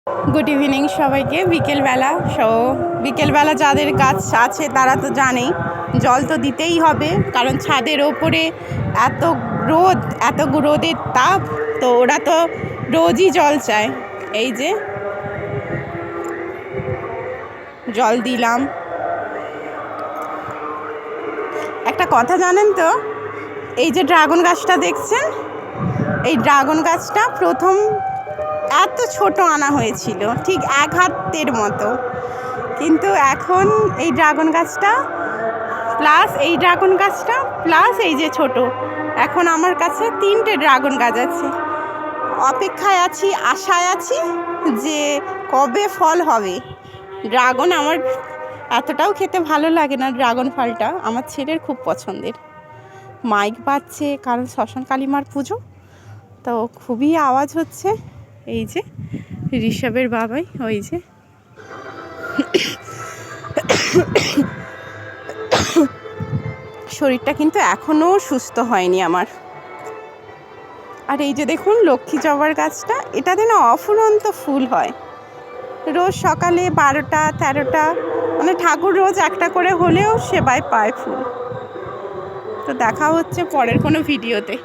Good evening সবাইকে। বিকেলবেলা বিকেলবেলা যাদের গাছ আছে তারা তো জানেই জল তো দিতেই হবে, কারণ ছাদের ওপরে এত রোদের তাপ, তো ওরা তো রোজই জল চায়। এই যে জল দিলাম। একটা কথা জানেন তো, এই যে ড্রাগন গাছটা দেখছেন, এই ড্রাগন গাছটা প্রথম এত ছোট আনা হয়েছিল, ঠিক 1 হাতের মতো, কিন্তু এখন এই ড্রাগন গাছটা প্লাস এই যে ছোট, এখন আমার কাছে 3টে ড্রাগন গাছ আছে। অপেক্ষায় আছি, আশায় আছি যে কবে ফল হবে। ড্রাগন আমার এতটাও খেতে ভালো লাগে না, ড্রাগন ফলটা আমার ছেলের খুব পছন্দের। মাইক বাজছে কারণ শ্মশান কালীমার পুজো, তো খুবই আওয়াজ হচ্ছে। এই যে ঋষভের বাবাই, ওই যে শরীরটা কিন্তু এখনও সুস্থ হয়নি আমার। আর এই যে দেখুন লক্ষ্মী জবার গাছটা, এটাতে না অফুরন্ত ফুল হয়। রোজ সকালে 12টা 13টা, মানে ঠাকুর রোজ একটা করে হলেও সেবায় পায় ফুল। তো দেখা হচ্ছে পরের কোনো ভিডিওতে।